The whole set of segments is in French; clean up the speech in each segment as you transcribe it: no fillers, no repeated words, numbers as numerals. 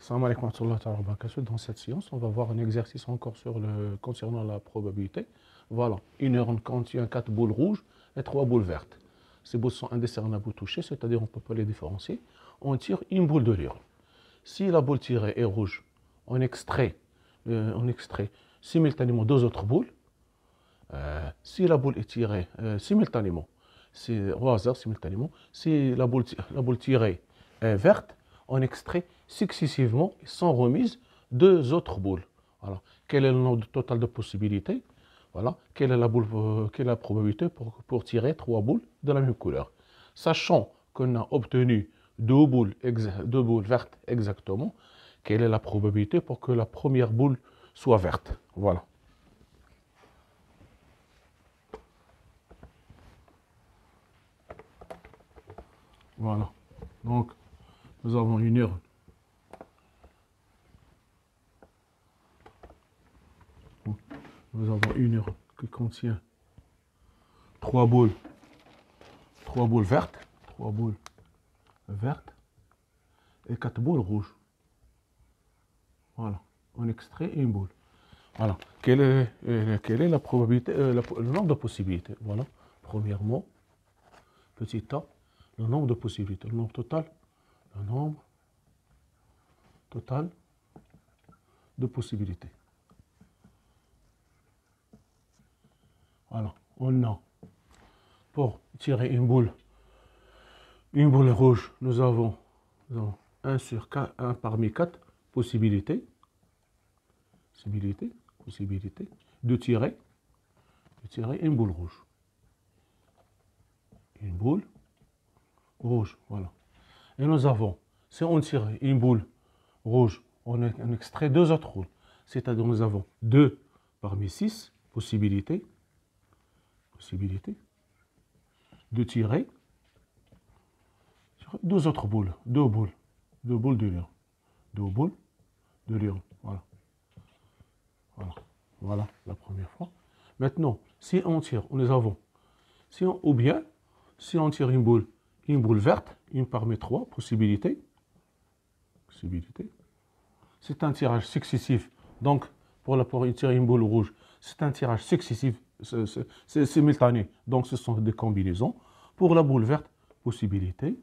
Salam alaikum wa rahmatullahi wa barakatuh. Dans cette séance, on va voir un exercice encore concernant la probabilité. Voilà, une urne contient 4 boules rouges et 3 boules vertes. Ces boules sont indiscernables au toucher, c'est-à-dire on ne peut pas les différencier. On tire une boule de l'urne. Si la boule tirée est rouge, on extrait simultanément deux autres boules. Si la boule est tirée simultanément, au hasard simultanément, si la boule tirée est verte, on extrait successivement, sans remise, deux autres boules. Voilà. Quel est le nombre total de possibilités? Voilà. Quelle est la probabilité pour tirer 3 boules de la même couleur? Sachant qu'on a obtenu deux boules vertes exactement, quelle est la probabilité pour que la première boule soit verte? Voilà. Voilà. Donc, nous avons une urne. Nous avons une urne qui contient 3 boules vertes, 3 boules vertes et 4 boules rouges. Voilà. On extrait une boule. Voilà. Quelle est la probabilité, le nombre de possibilités? Voilà. Premièrement, petit a, le nombre de possibilités. Le nombre total de possibilités. Voilà. On a, pour tirer une boule rouge, nous avons 1 parmi 4 possibilités. Possibilité de tirer une boule rouge. Une boule rouge, voilà. Et nous avons, si on tire une boule rouge, on extrait deux autres boules. C'est-à-dire nous avons 2 parmi 6 possibilités de tirer deux autres boules. Deux boules de l'urne. Voilà. Voilà la première fois. Maintenant, si on tire, nous avons, si on tire une boule verte, une parmi 3 possibilités, c'est un tirage successif. Donc, pour tirer une boule rouge, c'est un tirage successif, c'est simultané. Donc, ce sont des combinaisons. Pour la boule verte, possibilité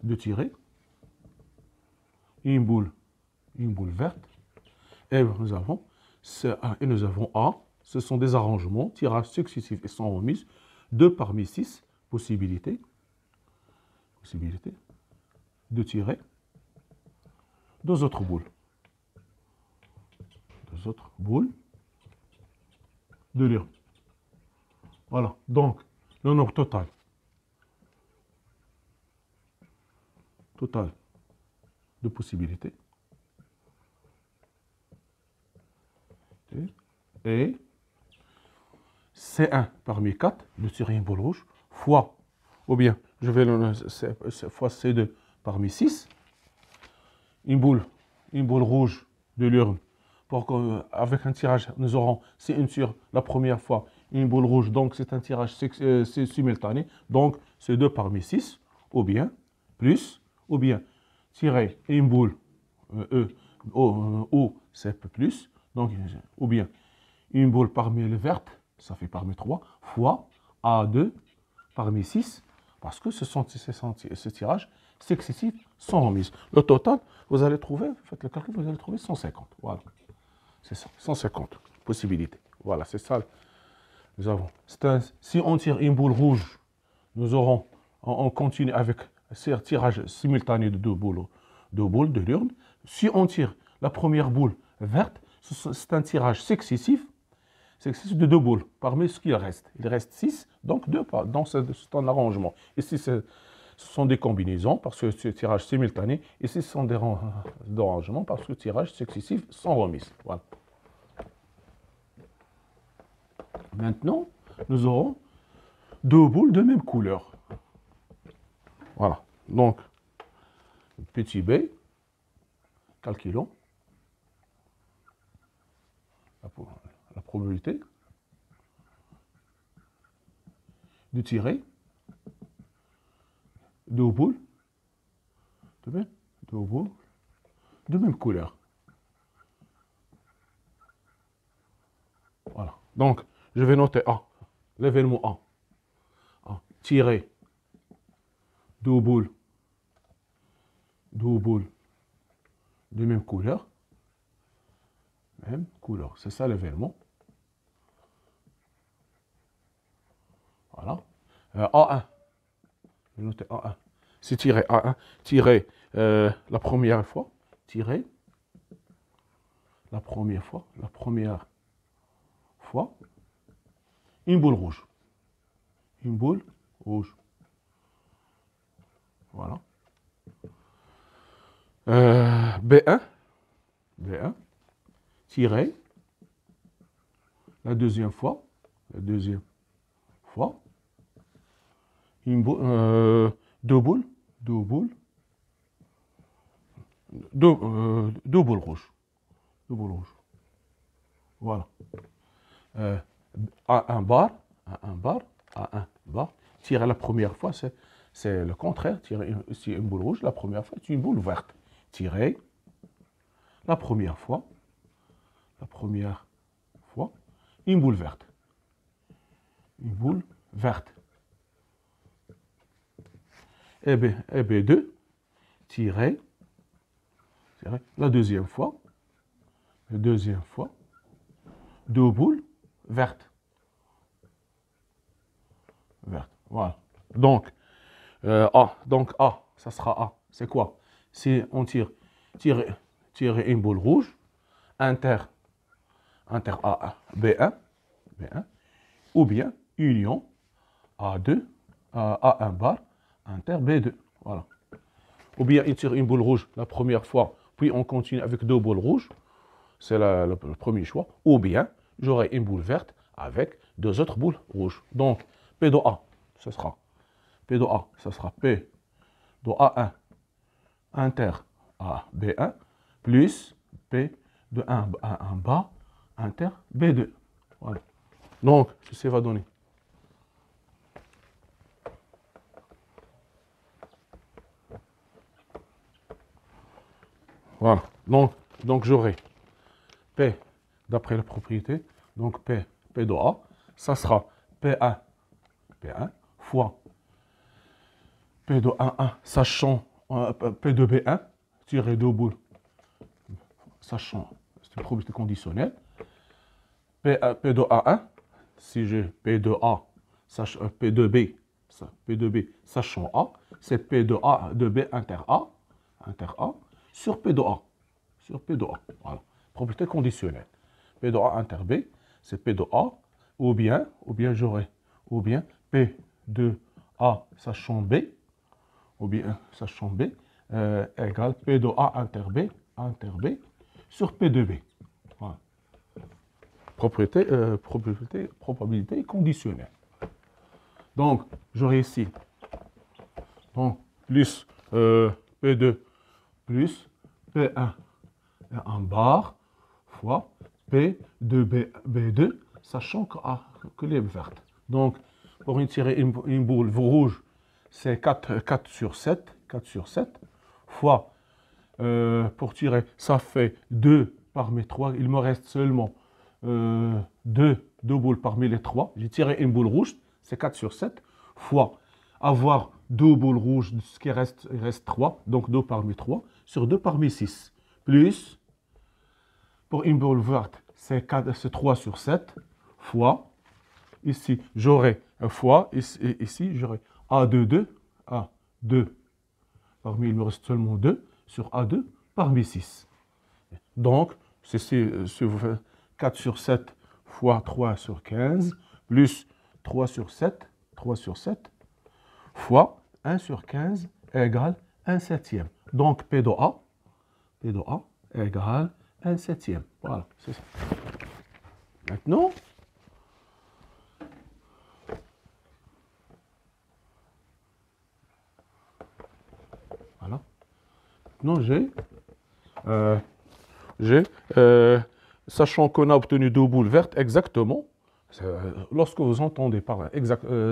de tirer une boule verte. Et nous avons A, ce sont des arrangements, tirage successif et sans remise, 2 parmi 6 possibilités de tirer deux autres boules. De l'urne. Voilà, donc le nombre total de possibilités et C1 parmi 4 de tirer une boule rouge fois, ou bien je vais le fois C2 parmi 6, une boule rouge de l'urne. Avec un tirage, nous aurons, si une sur la première fois, une boule rouge, donc c'est un tirage simultané, donc c'est 2 parmi 6, ou bien tirer une boule ou c'est plus, donc, ou bien une boule parmi les vertes, ça fait parmi 3, fois A2 parmi 6, parce que ce tirage successif sans remise. Le total, vous allez trouver, faites le calcul, vous allez trouver 150. Voilà. C'est ça, 150 possibilités. Voilà, c'est ça. Nous avons. Si on tire une boule rouge, nous aurons, on continue avec ce tirage simultané de deux boules de l'urne. Si on tire la première boule verte, c'est un tirage successif de 2 boules parmi ce qu'il reste. Il reste 6, donc 2 dans cet arrangement. Ici, ce sont des combinaisons parce que c'est tirage simultané. Ici, ce sont des arrangements parce que tirage successif sans remise. Voilà. Maintenant, nous aurons 2 boules de même couleur. Voilà. Donc, petit b, calculons la probabilité de tirer 2 boules de même, deux boules de même couleur. Voilà. Donc, je vais noter A, l'événement A. A. Tirer deux boules de même couleur. Même couleur. C'est ça l'événement. Voilà. A1. Je vais noter A1. C'est tirer A1. Tirer la première fois. Tirer la première fois. Une boule rouge. Une boule rouge. Voilà. B1. Tirer la deuxième fois. Une boule, deux boules rouges. Voilà. A1 bar. Tirer la première fois, c'est le contraire. Tirer ici une boule rouge, la première fois, c'est une boule verte. Tirer la première fois, une boule verte. Et B2, tirer la deuxième fois, deux boules vertes. Voilà. Donc, A, ça sera A. C'est quoi? Si on tirer une boule rouge, inter A1, B1, ou bien union A2, A1 bar, inter B2. Voilà. Ou bien il tire une boule rouge la première fois, puis on continue avec deux boules rouges. C'est le premier choix. Ou bien j'aurai une boule verte avec deux autres boules rouges. Donc, P de A, ce sera P de P de A1 inter A B1 plus P de 1 bas inter B2. Voilà. Donc, ceci va donner. Voilà. Donc j'aurai P d'après la propriété. Donc P de A, ça sera P1 fois P de 1, sachant P de B1, tirer deux boules, sachant, c'est une propriété conditionnelle. P de A1, si j'ai P de A, P de B, sachant A, c'est P de A de B inter A, sur P de A. Voilà. Propriété conditionnelle. P de A inter B, c'est P de A, ou bien P de A sachant B, égale P de A inter B sur P de B. Voilà. Probabilité conditionnelle. Donc, j'aurai ici plus P2 plus P1 en barre fois P de B2, sachant que les vertes. Donc, pour tirer une boule rouge, c'est 4 sur 7, fois, pour tirer, ça fait 2 parmi 3, il me reste seulement 2 boules parmi les 3. J'ai tiré une boule rouge, c'est 4 sur 7, fois avoir 2 boules rouges, ce qui reste, il reste 3, donc 2 parmi 3, sur 2 parmi 6, plus, pour une boule verte, c'est 3 sur 7, fois, ici, j'aurai fois, ici j'aurai A2, parmi, il me reste seulement 2, sur A2, parmi 6. Donc, c'est 4 sur 7 fois 3 sur 15, plus 3 sur 7, fois 1 sur 15 égale 1 septième. Donc, P de A égale 1 septième. Voilà, c'est ça. Maintenant, voilà. Maintenant, sachant qu'on a obtenu deux boules vertes exactement, lorsque vous entendez par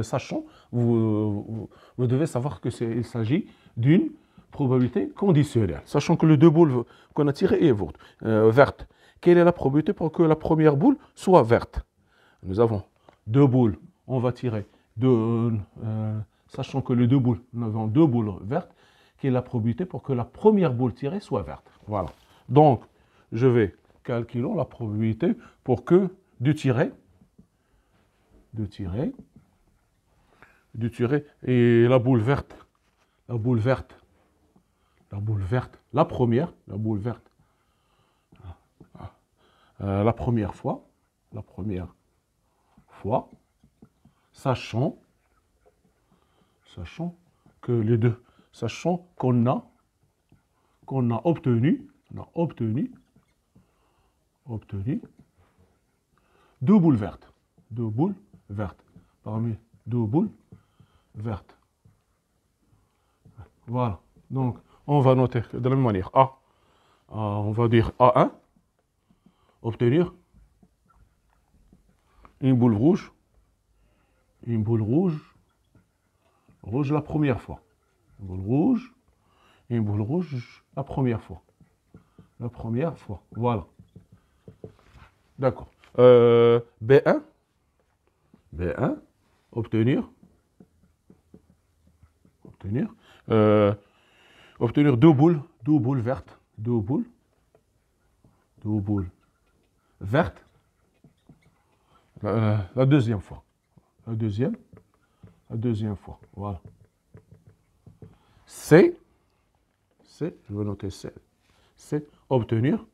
sachant, vous devez savoir qu'il s'agit d'une probabilité conditionnelle. Sachant que les deux boules qu'on a tirées est verte. Quelle est la probabilité pour que la première boule soit verte? Nous avons deux boules. On va tirer deux, sachant que les deux boules, nous avons deux boules vertes. Quelle est la probabilité pour que la première boule tirée soit verte? Voilà. Donc, je vais calculer la probabilité pour que de tirer, et la boule verte, la boule verte, la première, la boule verte, la première fois, sachant que les deux, sachant qu'on a obtenu deux boules vertes, parmi deux boules vertes. Voilà. Donc, on va noter de la même manière. On va dire A1, obtenir une boule rouge la première fois. Une boule rouge la première fois. Voilà. D'accord. B1, obtenir deux boules vertes. Deux boules vertes. La deuxième fois. La deuxième fois. Voilà. C, je vais noter C. C, obtenir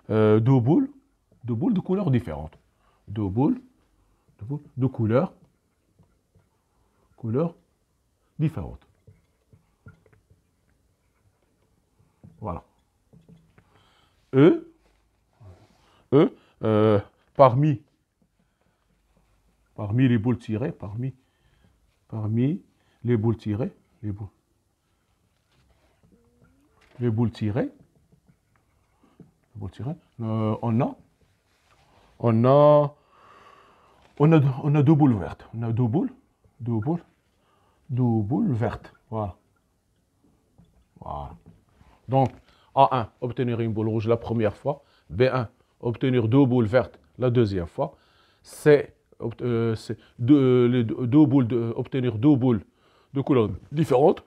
deux boules de couleurs différentes. Deux boules de couleurs différentes. Voilà. Parmi les boules tirées, on a deux boules vertes. On a deux boules vertes. Voilà. Donc, A1, obtenir une boule rouge la première fois. B1, obtenir deux boules vertes la deuxième fois. C, obtenir deux boules de couleurs différentes.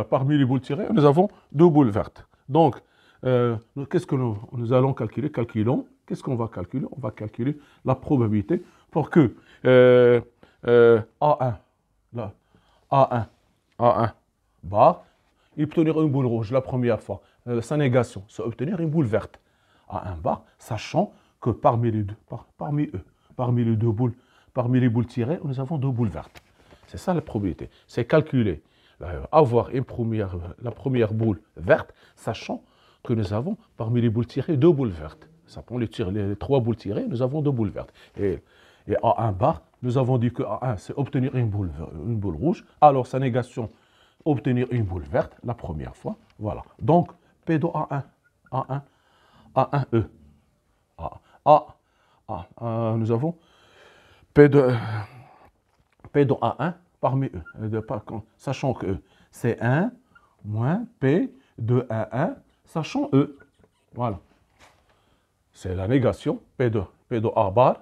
Parmi les boules tirées, nous avons deux boules vertes. Donc, qu'est-ce que nous allons calculer? Qu'est-ce qu'on va calculer? On va calculer la probabilité pour que A1 bar, obtenir une boule rouge la première fois. Sa négation, c'est obtenir une boule verte. A1 bar, sachant que parmi les boules tirées, nous avons deux boules vertes. C'est ça la probabilité. C'est calculer, avoir la première boule verte, sachant que nous avons parmi les boules tirées deux boules vertes. Ça prend les trois boules tirées, nous avons deux boules vertes. Et A1 bar, nous avons dit que A1, c'est obtenir une boule rouge. Alors, sa négation, obtenir une boule verte la première fois. Voilà. Donc, P de A1, A1E. Nous avons P de A1 parmi E. Sachant que E, c'est 1 moins P de A1, sachant E. Voilà. C'est la négation. P de A bar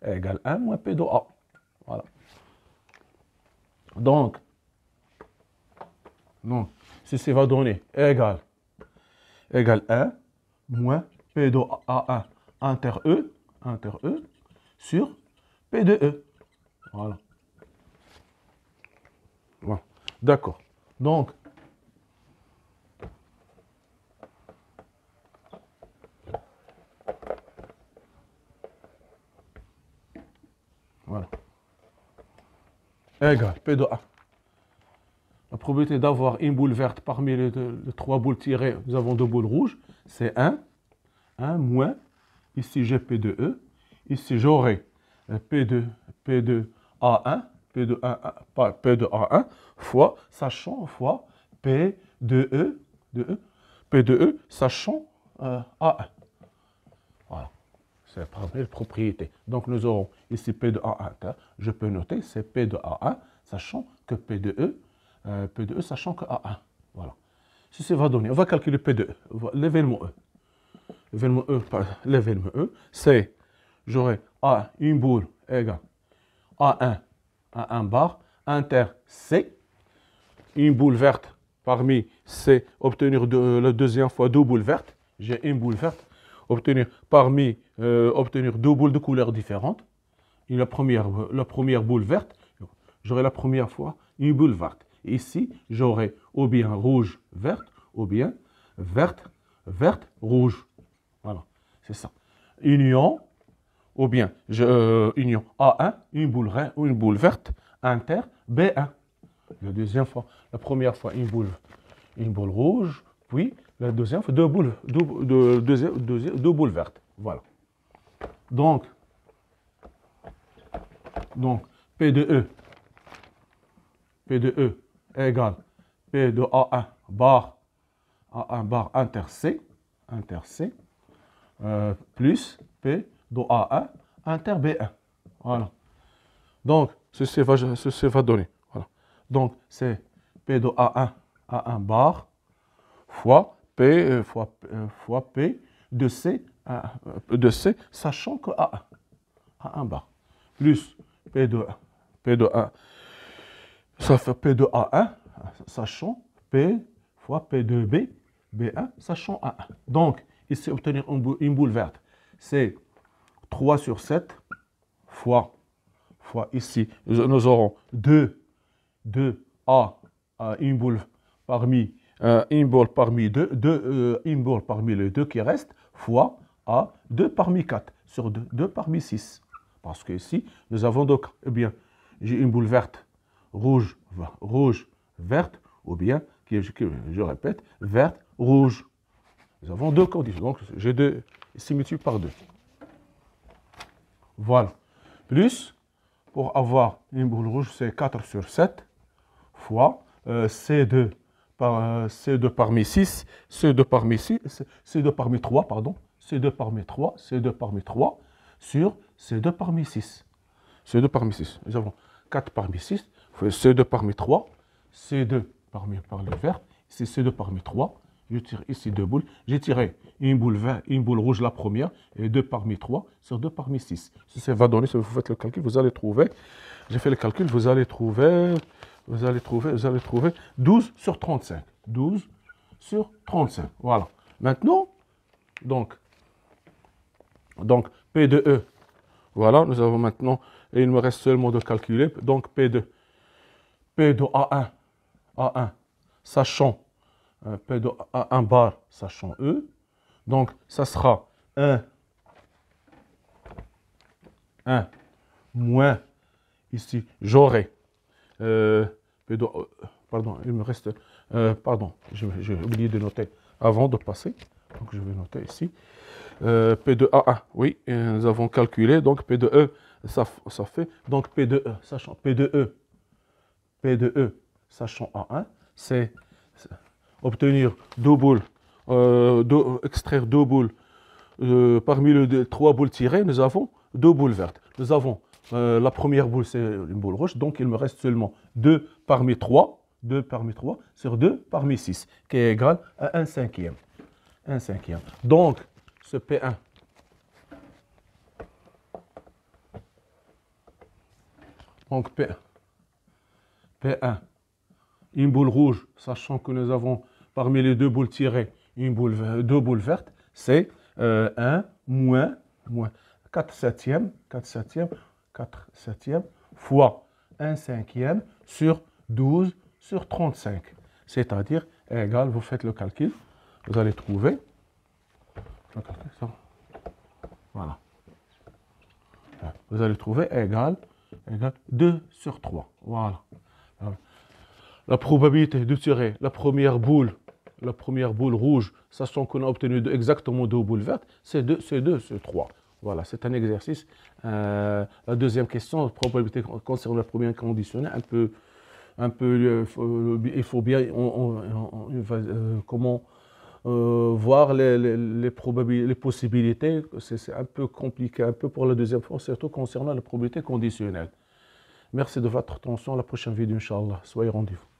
égale 1 moins P de A. Voilà. Donc, ceci va donner égal 1 moins P de A1 inter E sur P de E. Voilà. Voilà. D'accord. Donc, voilà. Égal P de A. La probabilité d'avoir une boule verte parmi les trois boules tirées, nous avons deux boules rouges, c'est 1 moins, ici j'ai P de E, ici j'aurai P de A1, P de A1 fois, sachant, fois P de E, sachant A1. Voilà, c'est parmi les propriétés. Donc nous aurons ici P de A1, je peux noter, c'est P de A1, sachant que P de E, sachant que A1. Voilà. Ceci va donner, on va calculer P de E, l'événement E. L'événement E, c'est, j'aurai A, une boule égale A1 bar, inter C, une boule verte parmi C, obtenir la deuxième fois deux boules vertes, j'ai une boule verte, obtenir deux boules de couleurs différentes. Et la première boule verte, j'aurai la première fois une boule verte. Ici, j'aurai ou bien rouge, verte, ou bien verte, verte, rouge. Voilà, c'est ça. Union, ou bien union A1, une boule verte, inter B1. La première fois, une boule rouge, puis la deuxième fois, deux boules vertes. Voilà. Donc, P de E égale P de A1 bar inter C, plus P de A1 inter B1. Voilà. Donc, ceci va donner. Voilà. Donc, c'est P de A1 bar fois P de C, sachant que A1 bar, plus P de 1, ça fait P de A1, sachant P fois P de B, B1, sachant A1. Donc, ici, obtenir une boule verte, c'est 3 sur 7 fois ici, nous aurons 2 A, une boule parmi les deux qui restent, fois A, 2 parmi 4, sur 2 parmi 6. Parce que ici, nous avons donc, eh bien, j'ai une boule verte, rouge, verte, ou bien, je répète, verte, rouge. Nous avons deux conditions. Donc, j'ai 2 ici multiplié par 2. Voilà. Plus, pour avoir une boule rouge, c'est 4 sur 7 fois C2 parmi 6, C2 parmi 3, pardon, C2 parmi 3 sur C2 parmi 6. C2 parmi 6. Nous avons 4 parmi 6, C2 parmi 3, C2 par le vert, c'est C2 parmi 3. Je tire ici 2 boules. J'ai tiré une boule rouge la première et 2 parmi 3 sur 2 parmi 6. Ça va donner, si vous faites le calcul, vous allez trouver, j'ai fait le calcul, vous allez trouver 12 sur 35. 12 sur 35. Voilà. Maintenant, donc P de E. Voilà, nous avons maintenant, et il me reste seulement de calculer, donc P de A1, sachant P de A1 bar, sachant E. Donc, ça sera 1 moins, ici, j'aurai, pardon, il me reste, pardon, j'ai oublié de noter avant de passer, donc je vais noter ici, P de A1, oui, nous avons calculé, donc P de E, ça fait, donc P de E, sachant P de E, sachant A1, c'est obtenir deux boules, extraire 2 boules, parmi les 3 boules tirées, nous avons 2 boules vertes. Nous avons la première boule, c'est une boule rouge, donc il me reste seulement 2 parmi 3 sur 2 parmi 6, qui est égal à 1 cinquième. 1 cinquième. Donc, ce P1, P1, une boule rouge, sachant que nous avons parmi les 2 boules tirées, 2 boules vertes, c'est 1 moins 4 septièmes fois 1 cinquième sur 12 sur 35. C'est-à-dire, égal, vous faites le calcul, vous allez trouver, voilà, vous allez trouver égal 2 sur 3. Voilà. La probabilité de tirer la première boule rouge, sachant qu'on a obtenu exactement 2 boules vertes, c'est 2 sur 3. Voilà, c'est un exercice. La deuxième question, probabilité concernant la première conditionnelle, il faut bien comment voir les possibilités. C'est un peu compliqué, un peu pour la deuxième fois, surtout concernant la probabilité conditionnelle. Merci de votre attention. À la prochaine vidéo, Inch'Allah. Soyez rendez-vous.